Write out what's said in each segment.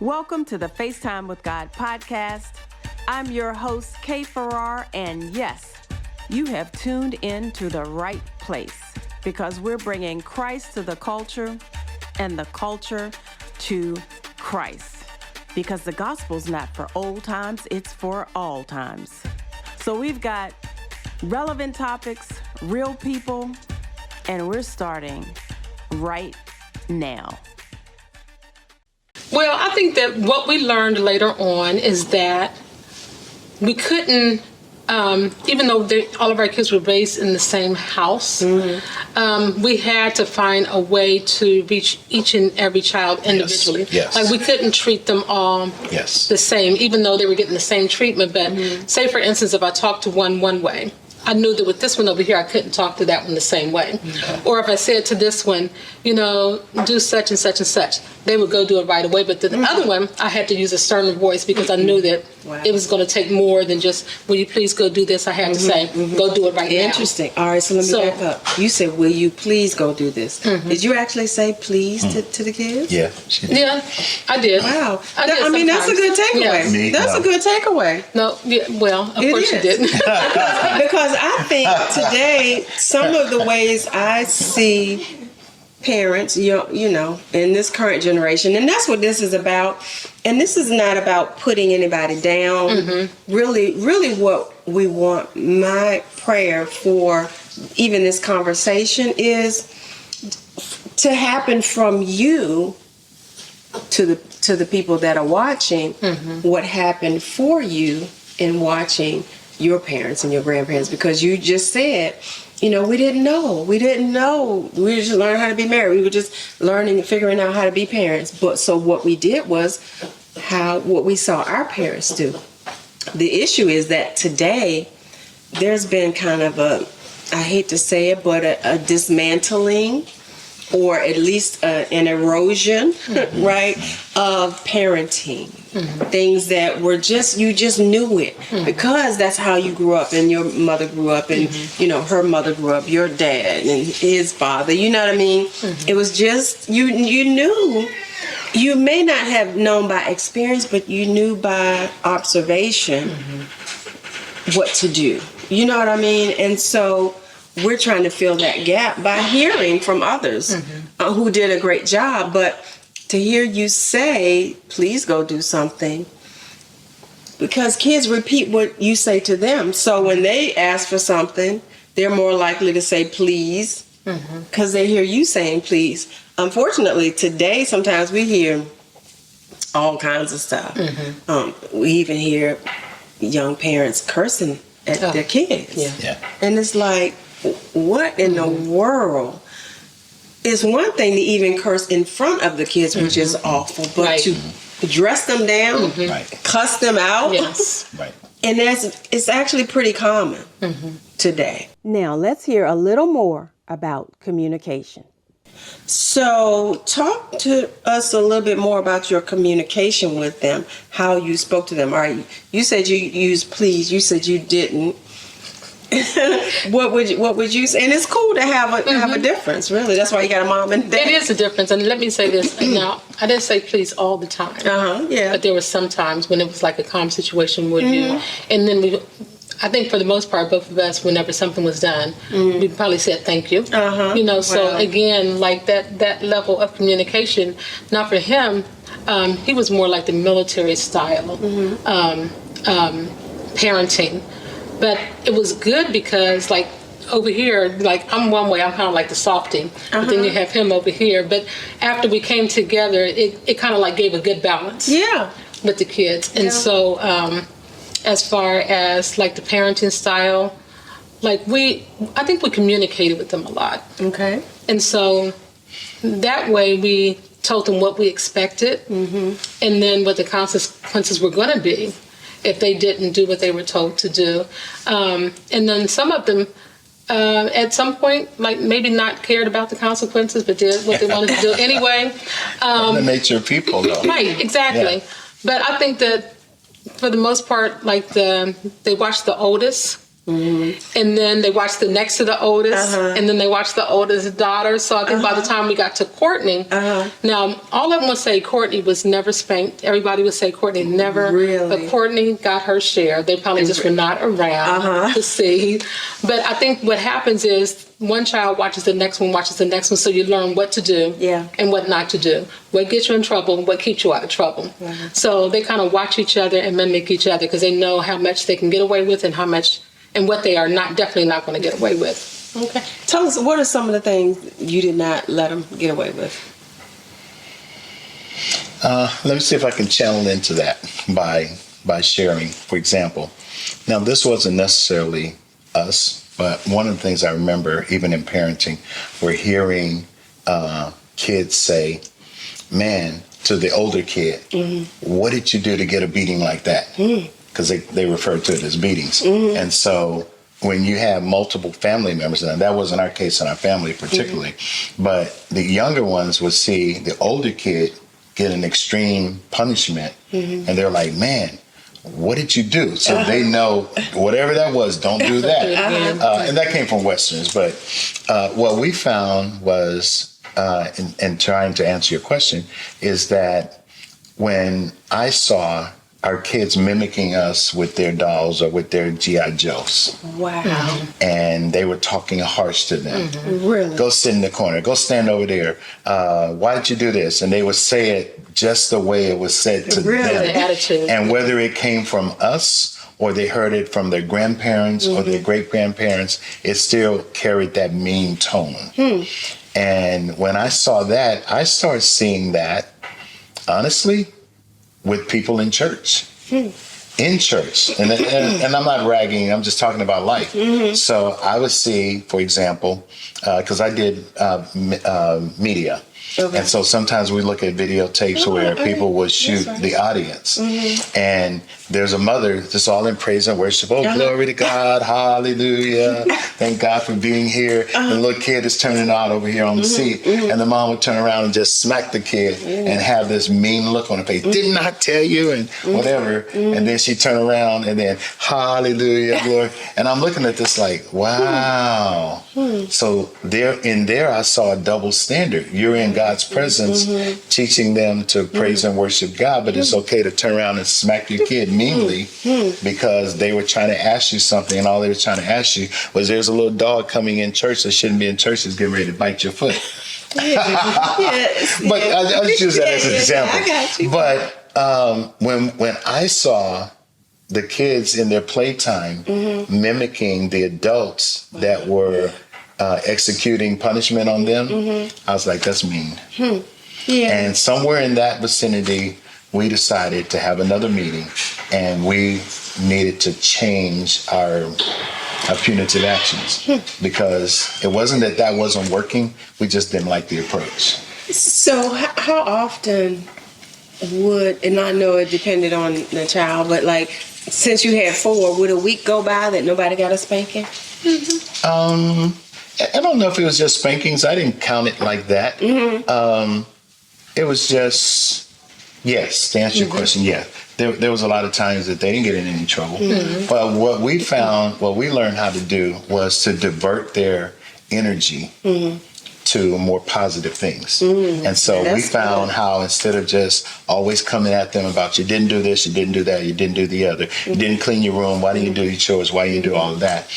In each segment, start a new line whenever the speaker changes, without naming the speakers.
Welcome to the FaceTime with God podcast. I'm your host, Kay Farrar, and yes, you have tuned in to the right place because we're bringing Christ to the culture and the culture to Christ because the gospel's not for old times, it's for all times. So we've got relevant topics, real people, and we're starting right now.
Well, I think that what we learned later on is that we couldn't, even though all of our kids were raised in the same house, we had to find a way to reach each and every child individually.
Yes.
Like we couldn't treat them all the same, even though they were getting the same treatment. But say, for instance, if I talked to one way, I knew that with this one over here, I couldn't talk to that one the same way. Or if I said to this one, do such and such and such, they would go do it right away. But to the other one, I had to use a sterner voice because I knew that it was going to take more than just, will you please go do this? I had to say, go do it right now.
Interesting. All right, so let me back up. You said, will you please go do this? Did you actually say please to the kids?
Yeah, she did.
Yeah, I did.
Wow.
I
mean, that's a good takeaway.
Yeah.
That's a good takeaway.
No, well, of course you didn't.
Because I think today, some of the ways I see parents, you know, in this current generation, and that's what this is about. And this is not about putting anybody down. Really what we want, my prayer for even this conversation is to happen from you to the people that are watching, what happened for you in watching your parents and your grandparents, because you just said, we didn't know. We were just learning how to be married. We were just learning and figuring out how to be parents. But so what we did was what we saw our parents do. The issue is that today there's been kind of I hate to say it, but a dismantling, or at least an erosion, right, of parenting. Things that were you just knew it because that's how you grew up, and your mother grew up, and her mother grew up, your dad and his father, you know what I mean? It was just you knew. You may not have known by experience, but you knew by observation what to do, you know what I mean? And so we're trying to fill that gap by hearing from others who did a great job. But to hear you say, please go do something, because kids repeat what you say to them. So when they ask for something, they're more likely to say please because they hear you saying please. Unfortunately, today, sometimes we hear all kinds of stuff. We even hear young parents cursing at their kids. And it's like, what in the world? It's one thing to even curse in front of the kids, which is awful, but to dress them down, cuss them out, and it's actually pretty common today.
Now let's hear a little more about communication.
So talk to us a little bit more about your communication with them, how you spoke to them. All right, you said you used please, you said you didn't. What would you say? And it's cool to have a difference, really. That's why you got a mom and dad.
It is a difference. And let me say this. Now, I didn't say please all the time. But there were some times when it was like a calm situation with you. And then I think for the most part, both of us, whenever something was done, we probably said thank you. So again, like that level of communication. Now for him, he was more like the military style parenting. But it was good because, like, over here, like, I'm one way, I'm kind of like the softie. But then you have him over here. But after we came together, it kind of, like, gave a good balance with the kids. And so as far as, like, the parenting style, like, I think we communicated with them a lot.
Okay.
And so that way we told them what we expected and then what the consequences were going to be if they didn't do what they were told to do. And then some of them, at some point, like maybe not cared about the consequences, but did what they wanted to do anyway.
The nature of people, though.
Right, exactly. But I think that for the most part, like they watched the oldest And then they watched the next to the oldest, and then they watched the oldest daughter. So I think by the time we got to Courtney, now all of them would say Courtney was never spanked. Everybody would say Courtney never.
Really?
But Courtney got her share. They probably just were not around to see. But I think what happens is one child watches the next one, so you learn what to do and what not to do. What gets you in trouble and what keeps you out of trouble. So they kind of watch each other and mimic each other because they know how much they can get away with and how much and what they are definitely not going to get away with.
Okay. Tell us, what are some of the things you did not let them get away with?
Let me see if I can channel into that by sharing, for example. Now, this wasn't necessarily us, but one of the things I remember, even in parenting, we're hearing kids say, man, to the older kid, what did you do to get a beating like that? Because they refer to it as beatings. And so when you have multiple family members, and that wasn't our case in our family particularly, but the younger ones would see the older kid get an extreme punishment, and they're like, man, what did you do? So they know whatever that was, don't do that. And that came from Westerns. But what we found was, in trying to answer your question, is that when I saw our kids mimicking us with their dolls or with their G.I. Joes.
Wow.
And they were talking harsh to them.
Really?
Go sit in the corner. Go stand over there. Why did you do this? And they would say it just the way it was said to them.
The attitude.
And whether it came from us or they heard it from their grandparents or their great-grandparents, it still carried that mean tone. And when I saw that, I started seeing that, honestly, with people in church. In church. And I'm not ragging, I'm just talking about life. So I would see, for example, because I did media. Okay. And so sometimes we look at videotapes where people would shoot the audience. And there's a mother just all in praise and worship. Oh, glory to God. Hallelujah. Thank God for being here. And the little kid is turning out over here on the seat. And the mom would turn around and just smack the kid and have this mean look on her face. Didn't I tell you? And whatever. And then she turn around and then hallelujah, glory. And I'm looking at this like, wow. So there I saw a double standard. You're in God's presence, teaching them to praise and worship God, but it's okay to turn around and smack your kid meanly because they were trying to ask you something, and all they were trying to ask you was, there's a little dog coming in church that shouldn't be in church, that's getting ready to bite your foot. But I'll just use that as an example.
I got you.
But when I saw the kids in their playtime mimicking the adults that were executing punishment on them, I was like, that's mean. And somewhere in that vicinity, we decided to have another meeting, and we needed to change our punitive actions because it wasn't that wasn't working, we just didn't like the approach.
So how often and I know it depended on the child, but like, since you had 4, would a week go by that nobody got a spanking?
I don't know if it was just spankings. I didn't count it like that. It was just, yes, to answer your question, yeah. There was a lot of times that they didn't get in any trouble. But what we learned how to do was to divert their energy to more positive things. And so we found how, instead of just always coming at them about, you didn't do this, you didn't do that, you didn't do the other, you didn't clean your room, why didn't you do your chores, why didn't you do all of that?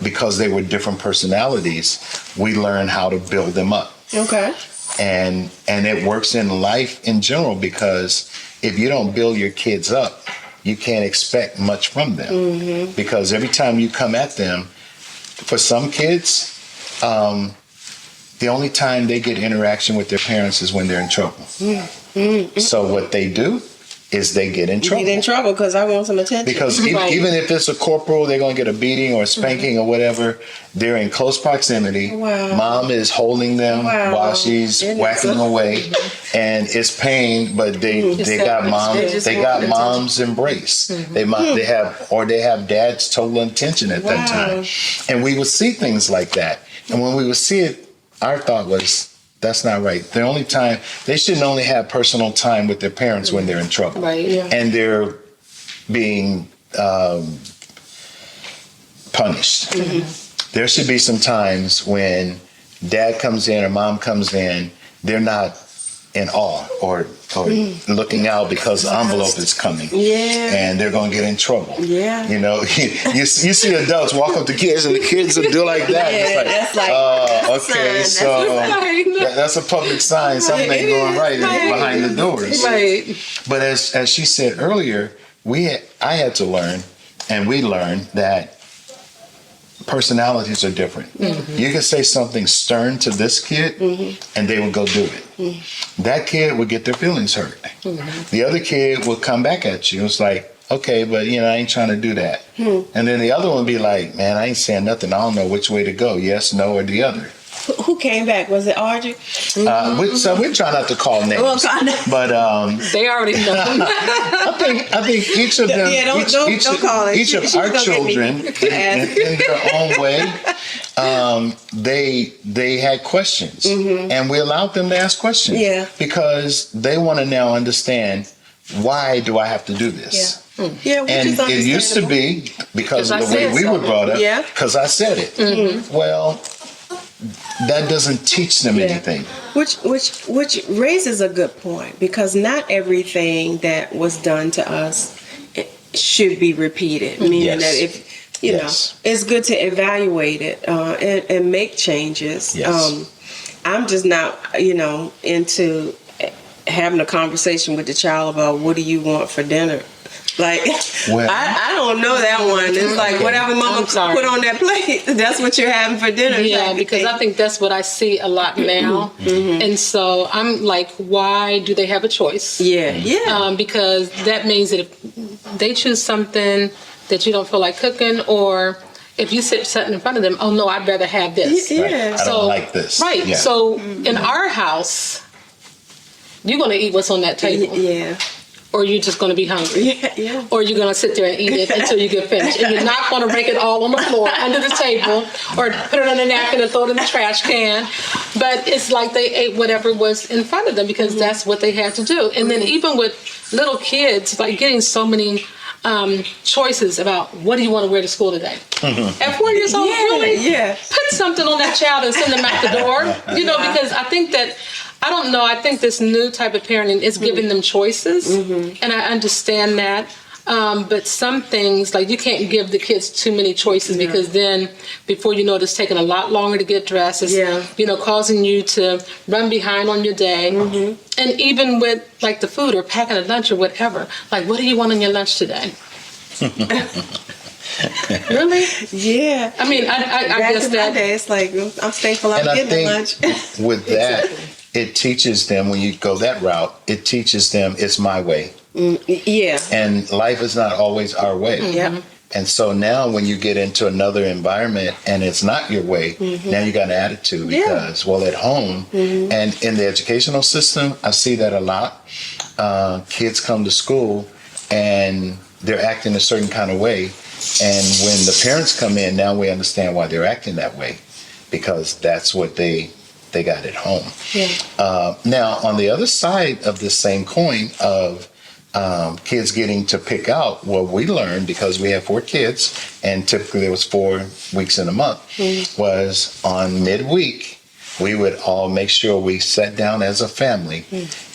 Because they were different personalities, we learned how to build them up.
Okay.
And it works in life in general, because if you don't build your kids up, you can't expect much from them. Because every time you come at them, for some kids, the only time they get interaction with their parents is when they're in trouble. So what they do is they get in trouble.
Get in trouble because I want some attention.
Because even if it's a corporal, they're going to get a beating or a spanking or whatever. They're in close proximity. Mom is holding them while she's whacking away, and it's pain. But they got mom's embrace. They have dad's total attention at that time. And we would see things like that. And when we would see it, our thought was, that's not right. The only time they shouldn't only have personal time with their parents when they're in trouble, and they're being punished. There should be some times when dad comes in or mom comes in, they're not in awe or looking out because the envelope is coming.
Yeah.
And they're going to get in trouble.
Yeah.
You know, you see adults walk up to kids and the kids will do like that.
Yeah,
it's
that's
okay, so that's a public sign. Something ain't going right behind the doors.
Right.
But as she said earlier, I had to learn, and we learned that personalities are different. You can say something stern to this kid and they will go do it. That kid would get their feelings hurt. The other kid will come back at you. It's like, okay, but I ain't trying to do that. And then the other one will be like, man, I ain't saying nothing. I don't know which way to go. Yes, no, or the other.
Who came back? Was it Audrey?
So we try not to call names, but
they already know.
I think each of them,
don't call it.
each of our children, in their own way, they had questions, and we allowed them to ask questions, because they want to now understand, why do I have to do this?
Yeah,
and it used to be because of the way we were brought up. Because I said it. Well, that doesn't teach them anything.
Which raises a good point, because not everything that was done to us should be repeated. Meaning that if you know, it's good to evaluate it and make changes. I'm just not into having a conversation with the child about what do you want for dinner. Like, I don't know that one. It's like, whatever mama put on that plate, that's what you're having for dinner.
Yeah, because I think that's what I see a lot now. And so I'm like, why do they have a choice? Because that means that if they choose something that you don't feel like cooking, or if you sit something in front of them, oh no, I'd rather have this.
I don't like this.
Right. So in our house, you're going to eat what's on that table. Or you're just going to be hungry. Or you're going to sit there and eat it until you get finished. And you're not going to rake it all on the floor under the table or put it on a napkin and throw it in the trash can. But it's like they ate whatever was in front of them because that's what they had to do. And then even with little kids, like getting so many choices about what do you want to wear to school today. At 4 years old, really? Put something on that child and send them out the door. Because I think that, I don't know, I think this new type of parenting is giving them choices, and I understand that. But some things, like you can't give the kids too many choices because then before you know it, it's taking a lot longer to get dressed. It's, causing you to run behind on your day. And even with like the food or packing a lunch or whatever, like what do you want on your lunch today? Really?
Yeah.
I mean, I guess that
day, it's like, I'm thankful I'm getting lunch.
With that, it teaches them, when you go that route, it teaches them it's my way. And life is not always our way. And so now when you get into another environment and it's not your way, now you got an attitude because, well, at home and in the educational system, I see that a lot. Kids come to school and they're acting a certain kind of way. And when the parents come in, now we understand why they're acting that way, because that's what they got at home. Now, on the other side of this same coin of kids getting to pick out, what we learned, because we have 4 kids, and typically there was 4 weeks in a month, was on midweek, we would all make sure we sat down as a family,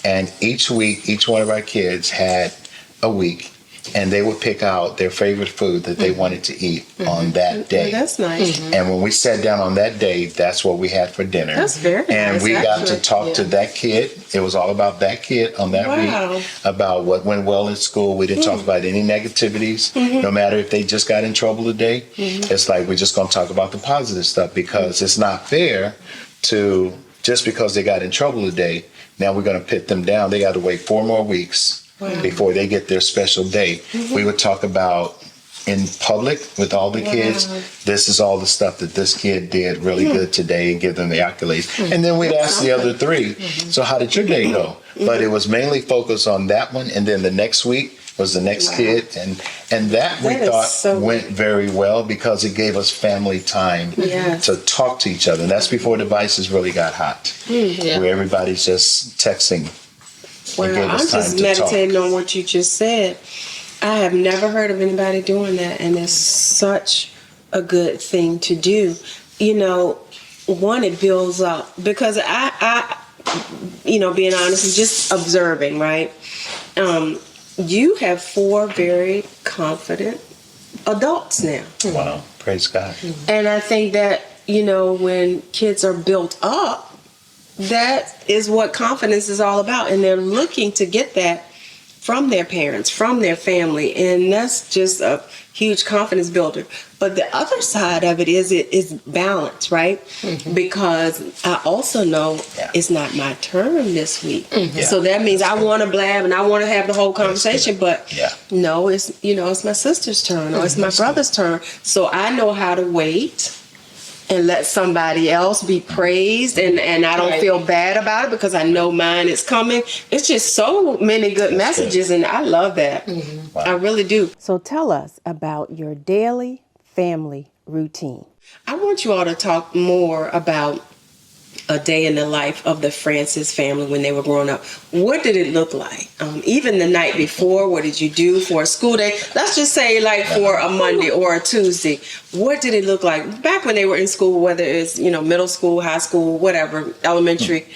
and each week, each one of our kids had a week, and they would pick out their favorite food that they wanted to eat on that day.
That's nice.
And when we sat down on that day, that's what we had for dinner.
That's very nice.
And we got to talk to that kid. It was all about that kid on that week, about what went well in school. We didn't talk about any negativities, no matter if they just got in trouble today. It's like we're just going to talk about the positive stuff, because it's not fair to, just because they got in trouble today, now we're going to pit them down. They got to wait 4 more weeks before they get their special day. We would talk about in public with all the kids, this is all the stuff that this kid did really good today, and give them the accolades. And then we'd ask the other 3, so how did your day go? But it was mainly focused on that one, and then the next week was the next kid, and that we thought went very well, because it gave us family time to talk to each other. And that's before devices really got hot, where everybody's just texting.
Well, I'm just meditating on what you just said. I have never heard of anybody doing that, and it's such a good thing to do. You know, one, it builds up, because I being honest, and just observing, right? You have 4 very confident adults now.
Wow, praise God.
And I think that, when kids are built up, that is what confidence is all about. And they're looking to get that from their parents, from their family. And that's just a huge confidence builder. But the other side of it is balance, right? Mm-hmm. Because I also know it's not my turn this week. Mm-hmm. So that means I want to blab and I want to have the whole conversation. But no, it's my sister's turn, or it's my brother's turn. So I know how to wait and let somebody else be praised, and I don't feel bad about it because I know mine is coming. It's just so many good messages, and I love that. Mm-hmm. Wow. I really do.
So tell us about your daily family routine.
I want you all to talk more about a day in the life of the Francis family when they were growing up. What did it look like? Even the night before, what did you do for a school day? Let's just say like for a Monday or a Tuesday. What did it look like back when they were in school, whether it's, middle school, high school, whatever, elementary?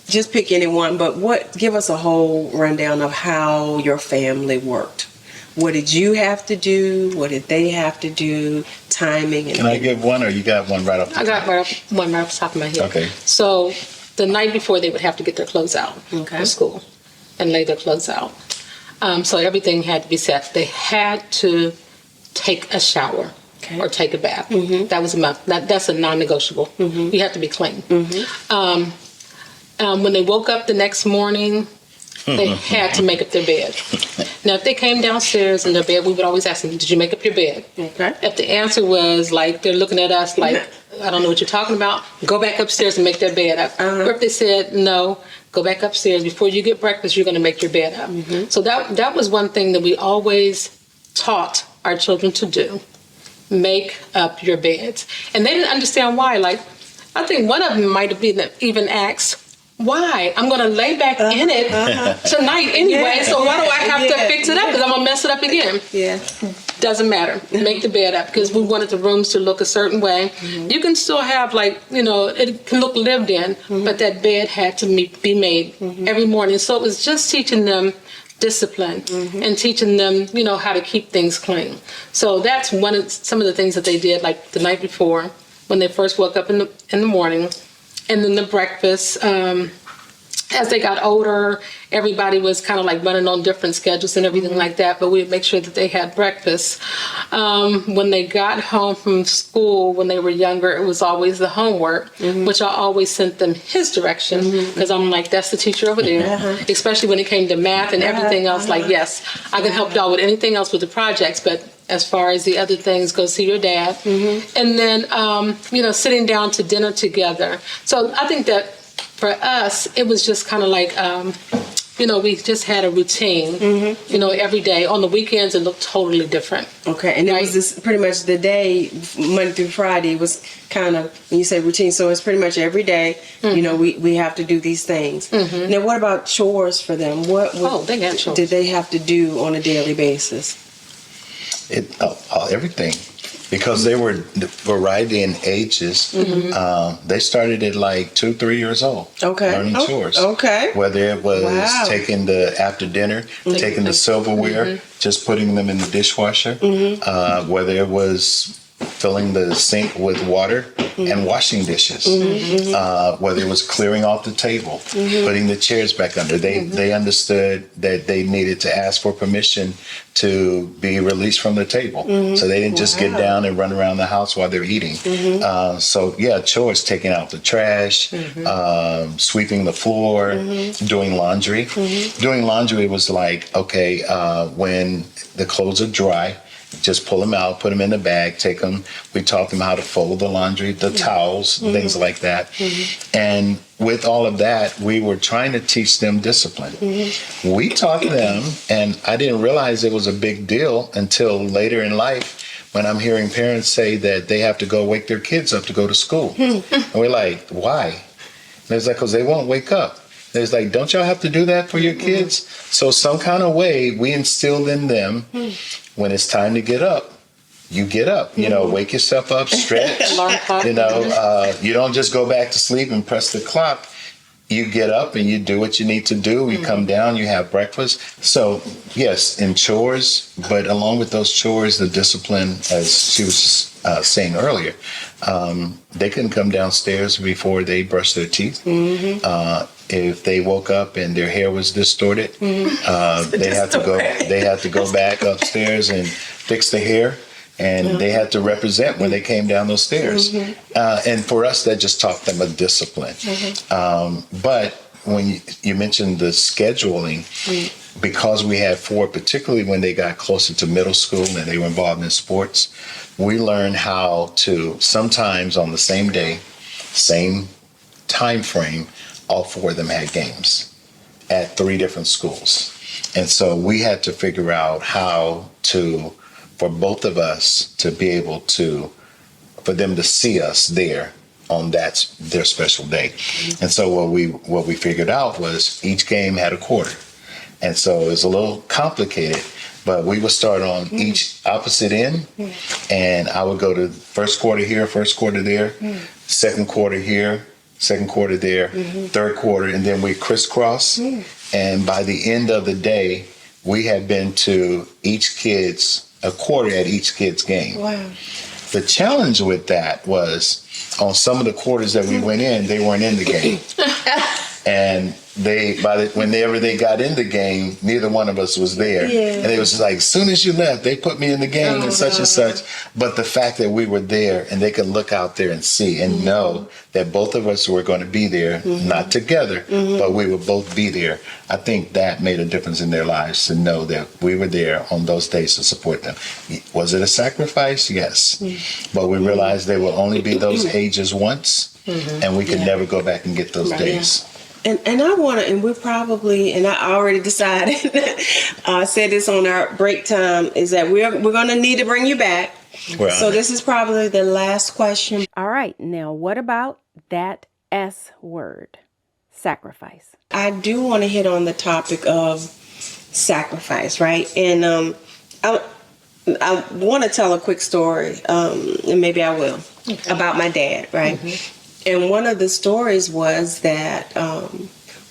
Just pick any one, but give us a whole rundown of how your family worked. What did you have to do? What did they have to do? Timing.
Can I give one, or you got one right off the top?
I got one right off the top of my head.
Okay.
So the night before, they would have to get their clothes out for school and lay their clothes out. So everything had to be set. They had to take a shower or take a bath. Mm-hmm. That was that's a non-negotiable. Mm-hmm. You have to be clean. Mm-hmm. When they woke up the next morning, they had to make up their bed. Now, if they came downstairs in their bed, we would always ask them, did you make up your bed? Okay. If the answer was like, they're looking at us like, I don't know what you're talking about, go back upstairs and make their bed up. Uh-huh. Or if they said, no, go back upstairs. Before you get breakfast, you're going to make your bed up. Mm-hmm. So that was one thing that we always taught our children to do. Make up your beds. And they didn't understand why. Like, I think one of them might have been even asked, why? I'm going to lay back in it tonight anyway, so why do I have to fix it up? Because I'm going to mess it up again. Yeah. Doesn't matter. Make the bed up, because we wanted the rooms to look a certain way. Mm-hmm. You can still have, it can look lived in, but that bed had to be made every morning. So it was just teaching them discipline and teaching them, how to keep things clean. So that's some of the things that they did, like the night before when they first woke up in the morning. And then the breakfast, as they got older, everybody was kind of like running on different schedules and everything like that, but we would make sure that they had breakfast. When they got home from school, when they were younger, it was always the homework, which I always sent them his direction, because I'm like, that's the teacher over there, especially when it came to math and everything else. Like, yes, I can help y'all with anything else with the projects, but as far as the other things, go see your dad. And then, sitting down to dinner together. So I think that for us, it was just kind of like, we just had a routine, every day. On the weekends, it looked totally different. Okay, and it was this pretty much the day, Monday through Friday, was kind of, when you say routine, so it's pretty much every day, we have to do these things. Now, what about chores for them? They got chores. Did they have to do on a daily basis?
Everything, because they were variety in ages. They started at like 2-3 years old. Learning chores. Whether it was taking the after dinner, taking the silverware, just putting them in the dishwasher. Whether it was filling the sink with water and washing dishes. Whether it was clearing off the table, putting the chairs back under. They understood that they needed to ask for permission to be released from the table. So they didn't just get down and run around the house while they're eating. Chores, taking out the trash, sweeping the floor, doing laundry. Doing laundry was like, when the clothes are dry, just pull them out, put them in the bag, take them. We taught them how to fold the laundry, the towels, things like that. And with all of that, we were trying to teach them discipline. We taught them, and I didn't realize it was a big deal until later in life when I'm hearing parents say that they have to go wake their kids up to go to school. And we're like, why? And it's like, because they won't wake up. There's like, don't y'all have to do that for your kids? So some kind of way we instilled in them, when it's time to get up, you get up, wake yourself up, stretch, you don't just go back to sleep and press the clock. You get up and you do what you need to do. You come down, you have breakfast. So, yes, in chores, but along with those chores, the discipline, as she was saying earlier, they couldn't come downstairs before they brushed their teeth. If they woke up and their hair was distorted, they had to go back upstairs and fix the hair. And they had to represent when they came down those stairs. And for us, that just taught them a discipline. But when you mentioned the scheduling, because we had 4, particularly when they got closer to middle school and they were involved in sports, we learned how to sometimes on the same day, same time frame, all 4 of them had games at 3 different schools. And so we had to figure out how to, for both of us to be able to, for them to see us there on their special day. And so what we figured out was each game had a quarter. And so it was a little complicated, but we would start on each opposite end, and I would go to first quarter here, first quarter there, second quarter here, second quarter there, third quarter, and then we crisscross. And by the end of the day, we had been to a quarter at each kid's game. Wow. The challenge with that was on some of the quarters that we went in, they weren't in the game. And whenever they got in the game, neither one of us was there. Yeah. And it was just like, as soon as you left, they put me in the game and such and such. But the fact that we were there and they could look out there and see and know that both of us were going to be there, not together, but we would both be there. I think that made a difference in their lives to know that we were there on those days to support them. Was it a sacrifice? Yes. But we realized they will only be those ages once, and we could never go back and get those days.
And I want to, and we're probably, and I already decided, I said this on our break time, is that we're going to need to bring you back. Well, so this is probably the last question.
All right. Now, what about that S word, sacrifice?
I do want to hit on the topic of sacrifice, right? And I want to tell a quick story, and maybe I will, about my dad, right? And one of the stories was that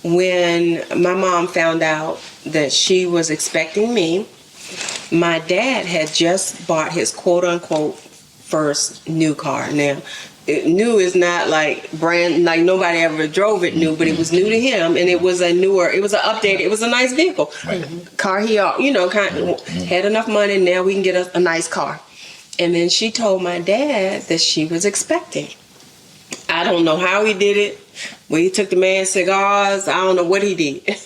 when my mom found out that she was expecting me, my dad had just bought his quote-unquote first new car. Now, new is not like brand, like nobody ever drove it new, but it was new to him, and it was an updated, it was a nice vehicle. Car he, had enough money, now we can get a nice car. And then she told my dad that she was expecting. I don't know how he did it. Well, he took the man's cigars. I don't know what he did.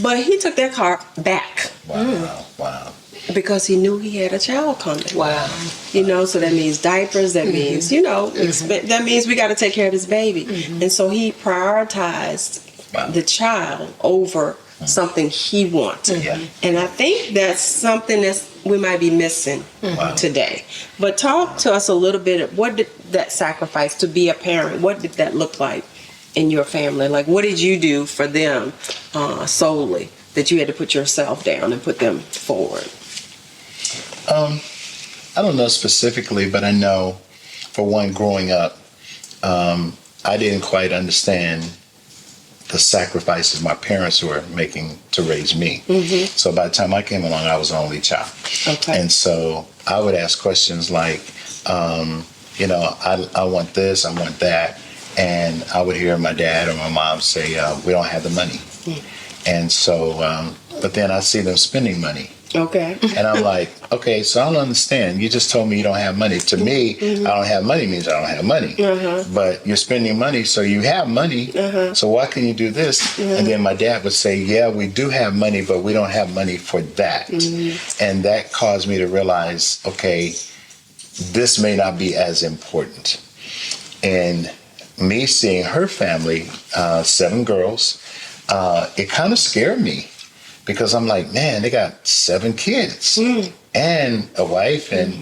But he took that car back.
Wow.
Because he knew he had a child coming.
Wow.
So that means diapers. That means, that means we got to take care of this baby. And so he prioritized the child over something he wanted. And I think that's something that we might be missing today. But talk to us a little bit. What did that sacrifice to be a parent, what did that look like in your family? Like, what did you do for them solely, that you had to put yourself down and put them forward?
I don't know specifically, but I know, for one, growing up, I didn't quite understand the sacrifices my parents were making to raise me. So by the time I came along, I was the only child. And so I would ask questions like, I want this, I want that. And I would hear my dad or my mom say, we don't have the money. And so, but then I see them spending money. And I'm like, okay, so I don't understand. You just told me you don't have money. To me, I don't have money means I don't have money. But you're spending money, so you have money. So why can you do this? And then my dad would say, yeah, we do have money, but we don't have money for that. And that caused me to realize, okay, this may not be as important. And me seeing her family, 7 girls, it kind of scared me. Because I'm like, man, they got 7 kids and a wife and,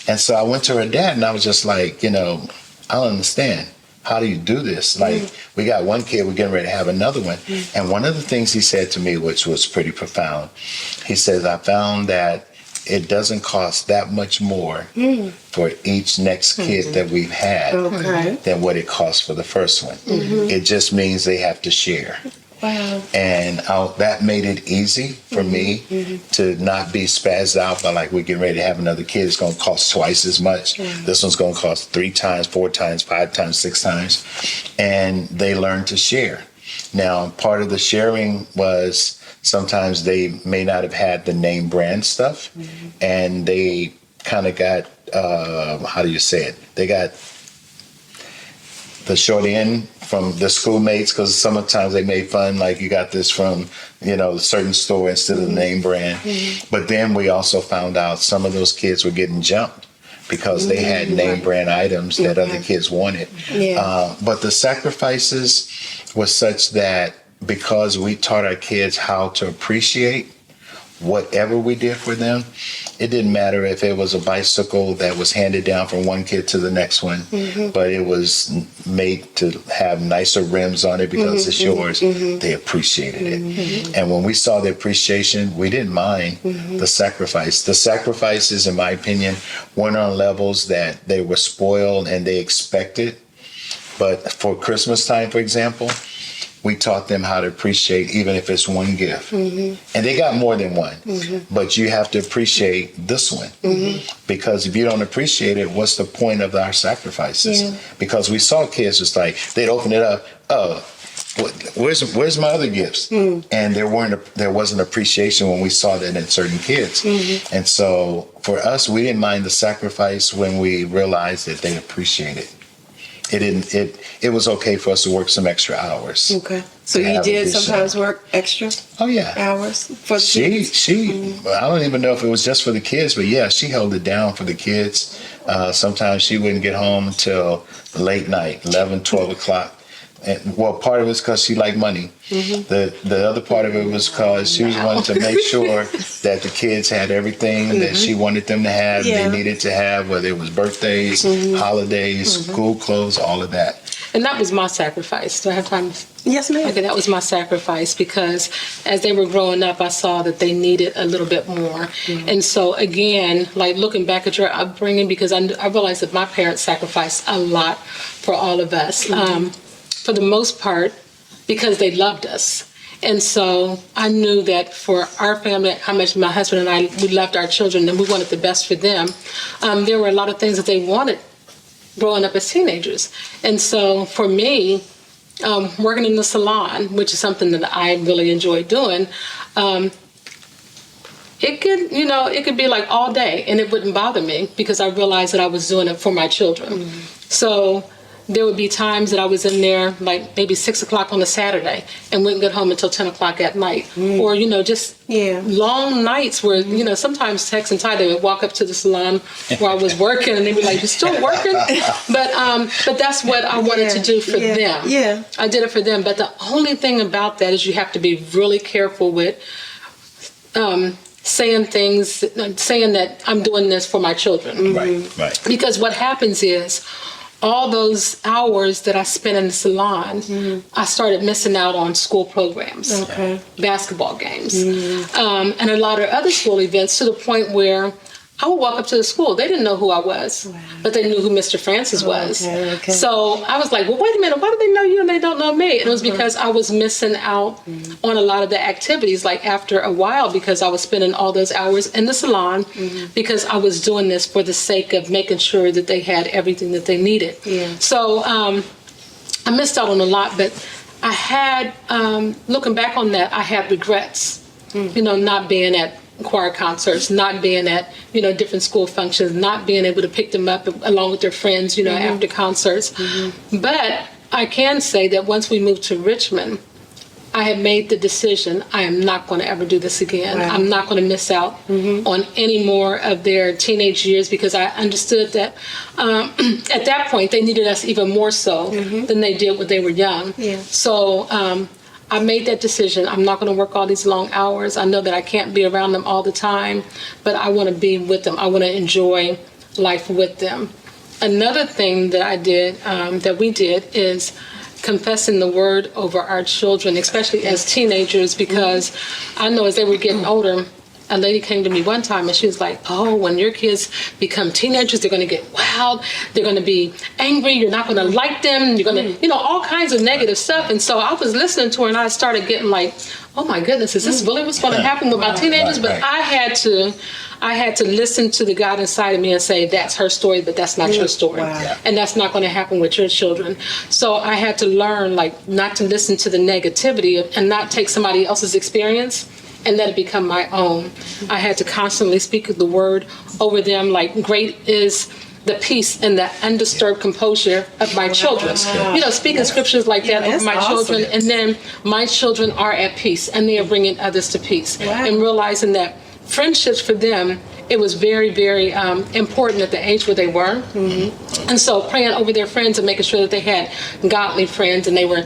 And so I went to her dad and I was just like, I don't understand. How do you do this? Like, we got 1 kid, we're getting ready to have another one. And one of the things he said to me, which was pretty profound, he says, I found that it doesn't cost that much more for each next kid that we've had than what it costs for the first one. It just means they have to share.
Wow.
And that made it easy for me to not be spazzed out by like, we're getting ready to have another kid. It's going to cost twice as much. This one's going to cost 3 times, 4 times, 5 times, 6 times. And they learn to share. Now, part of the sharing was sometimes they may not have had the name brand stuff. And they kind of got, how do you say it? They got the short end from the schoolmates, because sometimes they made fun, like, you got this from, a certain store instead of the name brand. But then we also found out some of those kids were getting jumped because they had name brand items that other kids wanted. But the sacrifices was such that because we taught our kids how to appreciate whatever we did for them, it didn't matter if it was a bicycle that was handed down from one kid to the next one, but it was made to have nicer rims on it because it's yours. They appreciated it. And when we saw the appreciation, we didn't mind the sacrifice. The sacrifices, in my opinion, weren't on levels that they were spoiled and they expected. But for Christmas time, for example, we taught them how to appreciate even if it's one gift. And they got more than one. But you have to appreciate this one. Because if you don't appreciate it, what's the point of our sacrifices? Because we saw kids just like, they'd open it up, where's my other gifts? And there wasn't appreciation when we saw that in certain kids. And so for us, we didn't mind the sacrifice when we realized that they appreciate it. It was okay for us to work some extra hours.
Okay. So you did sometimes work extra?
Oh yeah.
Hours for the kids?
She I don't even know if it was just for the kids, but yeah, she held it down for the kids. Sometimes she wouldn't get home until late night, 11, 12 o'clock. And, well, part of it was because she liked money. The other part of it was because she was wanting to make sure that the kids had everything that she wanted them to have, they needed to have, whether it was birthdays, holidays, school clothes, all of that.
And that was my sacrifice. Do I have time?
Yes, ma'am.
Okay, that was my sacrifice because as they were growing up, I saw that they needed a little bit more. And so again, like looking back at your upbringing, because I realized that my parents sacrificed a lot for all of us. For the most part, because they loved us. And so I knew that for our family, how much my husband and I, we loved our children and we wanted the best for them. There were a lot of things that they wanted growing up as teenagers. And so for me, working in the salon, which is something that I really enjoy doing, it could be like all day and it wouldn't bother me because I realized that I was doing it for my children. So there would be times that I was in there like maybe 6 o'clock on a Saturday and wouldn't get home until 10 o'clock at night. Or, just long nights where, sometimes Tex and Ty, they would walk up to the salon where I was working and they'd be like, "You still working?" But that's what I wanted to do for them.
Yeah.
I did it for them. But the only thing about that is you have to be really careful with saying that I'm doing this for my children.
Right.
Because what happens is, all those hours that I spent in the salon, I started missing out on school programs, basketball games, and a lot of other school events to the point where I would walk up to the school. They didn't know who I was, but they knew who Mr. Francis was. So I was like, well, wait a minute, why do they know you and they don't know me? And it was because I was missing out on a lot of the activities, like after a while, because I was spending all those hours in the salon because I was doing this for the sake of making sure that they had everything that they needed. So I missed out on a lot, but I had, looking back on that, I had regrets, not being at choir concerts, not being at, different school functions, not being able to pick them up along with their friends, after concerts. But I can say that once we moved to Richmond, I had made the decision, I am not going to ever do this again. I'm not going to miss out on any more of their teenage years because I understood that at that point they needed us even more so than they did when they were young. So I made that decision. I'm not going to work all these long hours. I know that I can't be around them all the time, but I want to be with them. I want to enjoy life with them. Another thing that I did, that we did, is confessing the word over our children, especially as teenagers, because I know as they were getting older, a lady came to me one time and she was like, oh, when your kids become teenagers, they're going to get wild. They're going to be angry. You're not going to like them. You're going to, all kinds of negative stuff. And so I was listening to her and I started getting like, oh my goodness, is this really what's going to happen with my teenagers? But I had to listen to the God inside of me and say, that's her story, but that's not your story.
Wow.
And that's not going to happen with your children. So I had to learn not to listen to the negativity and not take somebody else's experience and let it become my own. I had to constantly speak the word over them, like great is the peace and the undisturbed composure of my children. Speaking scriptures like that over my children, and then my children are at peace and they are bringing others to peace. And realizing that friendships for them, it was very, very important at the age where they were. And so praying over their friends and making sure that they had godly friends and they were,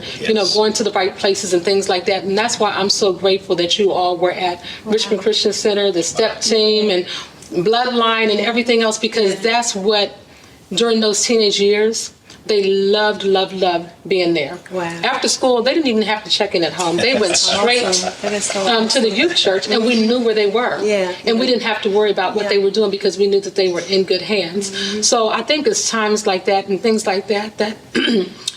going to the right places and things like that. And that's why I'm so grateful that you all were at Richmond Christian Center, the STEP team, and Bloodline and everything else, because that's what, during those teenage years, they loved being there.
Wow.
After school, they didn't even have to check in at home. They went straight to the youth church, and we knew where they were. And we didn't have to worry about what they were doing because we knew that they were in good hands. So I think it's times like that and things like that that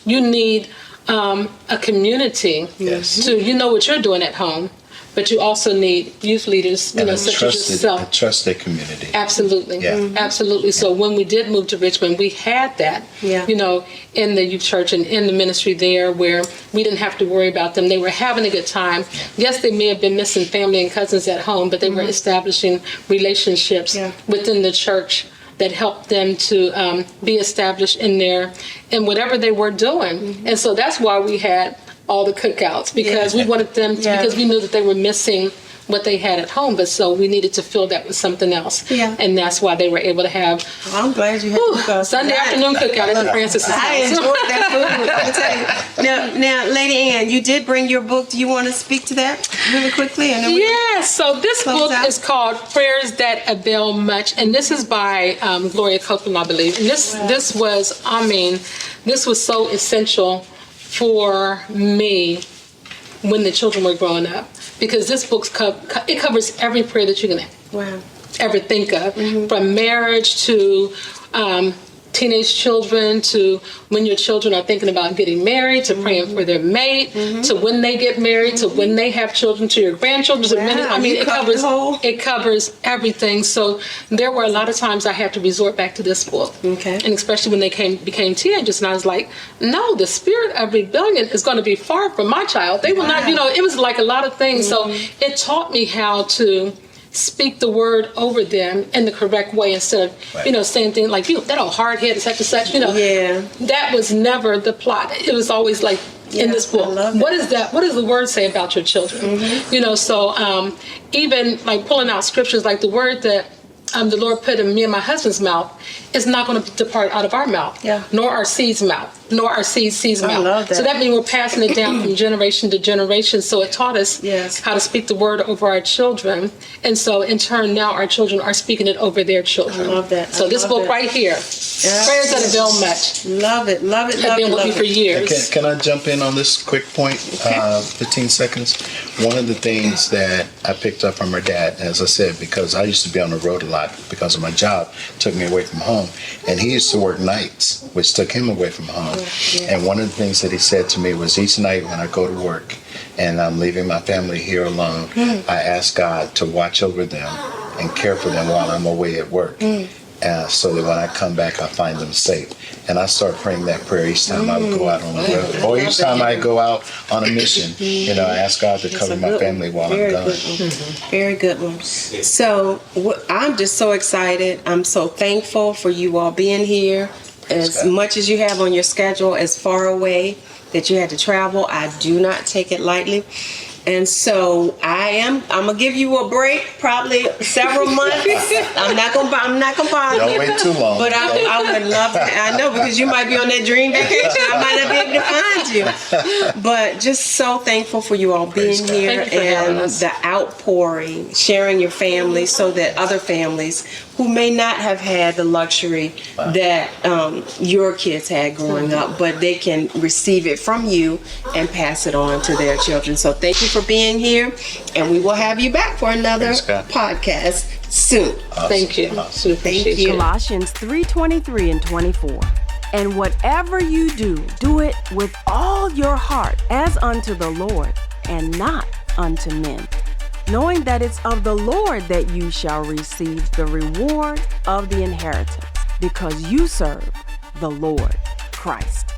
you need a community to, what you're doing at home. But you also need youth leaders, such as yourself.
A trusted community.
Absolutely. Absolutely. So when we did move to Richmond, we had that, in the youth church and in the ministry there where we didn't have to worry about them. They were having a good time. Yes, they may have been missing family and cousins at home, but they were establishing relationships within the church that helped them to be established in whatever they were doing. And so that's why we had all the cookouts, because we wanted them to, because we knew that they were missing what they had at home, but so we needed to fill that with something else. And that's why they were able to have
I'm glad you had cookouts.
Sunday afternoon cookout at the Francis' house.
I enjoyed that food. I'm tell you. Now, Lady Ann, you did bring your book. Do you want to speak to that really quickly? And then
So this book is called Prayers That Avail Much, and this is by Gloria Copeland, I believe. And this was so essential for me when the children were growing up, because this book covers every prayer that you can ever think of, from marriage to teenage children, to when your children are thinking about getting married, to praying for their mate, to when they get married, to when they have children, to your grandchildren. It covers everything. So there were a lot of times I had to resort back to this book, and especially when they became teenagers, and I was like, no, the spirit of rebellion is going to be far from my child. They will not, it was like a lot of things. So it taught me how to speak the word over them in the correct way instead of, saying things like, that old hard head is such and such, That was never the plot. It was always like, in this book, what is that? What does the word say about your children? So even like pulling out scriptures, like the word that the Lord put in me and my husband's mouth is not going to depart out of our mouth, nor our seed's mouth, nor our seed's mouth.
Love that.
So that means we're passing it down from generation to generation. So it taught us how to speak the word over our children. And so in turn, now our children are speaking it over their children.
I love that.
So this book right here, Prayers That Avail Much.
Love it.
Have been with me for years.
Can I jump in on this quick point? 15 seconds. One of the things that I picked up from her dad, as I said, because I used to be on the road a lot because of my job, took me away from home. And he used to work nights, which took him away from home. And one of the things that he said to me was, each night when I go to work and I'm leaving my family here alone, I ask God to watch over them and care for them while I'm away at work. So that when I come back, I find them safe. And I start praying that prayer each time I would go out on the road. Or each time I go out on a mission, I ask God to cover my family while I'm gone.
Very good one. So I'm just so excited. I'm so thankful for you all being here. As much as you have on your schedule, as far away that you had to travel, I do not take it lightly. And so I'm gonna give you a break, probably several months. I'm not gonna bother.
Don't wait too long.
But I would love to. I know, because you might be on that dream vacation. I might not be able to find you. But just so thankful for you all being here and the outpouring, sharing your family, so that other families who may not have had the luxury that your kids had growing up, but they can receive it from you and pass it on to their children. So thank you for being here, and we will have you back for another podcast soon.
Awesome.
Thank you.
Awesome.
Appreciate you.
Colossians 3:23 and 24. And whatever you do, do it with all your heart as unto the Lord and not unto men, knowing that it's of the Lord that you shall receive the reward of the inheritance, because you serve the Lord Christ.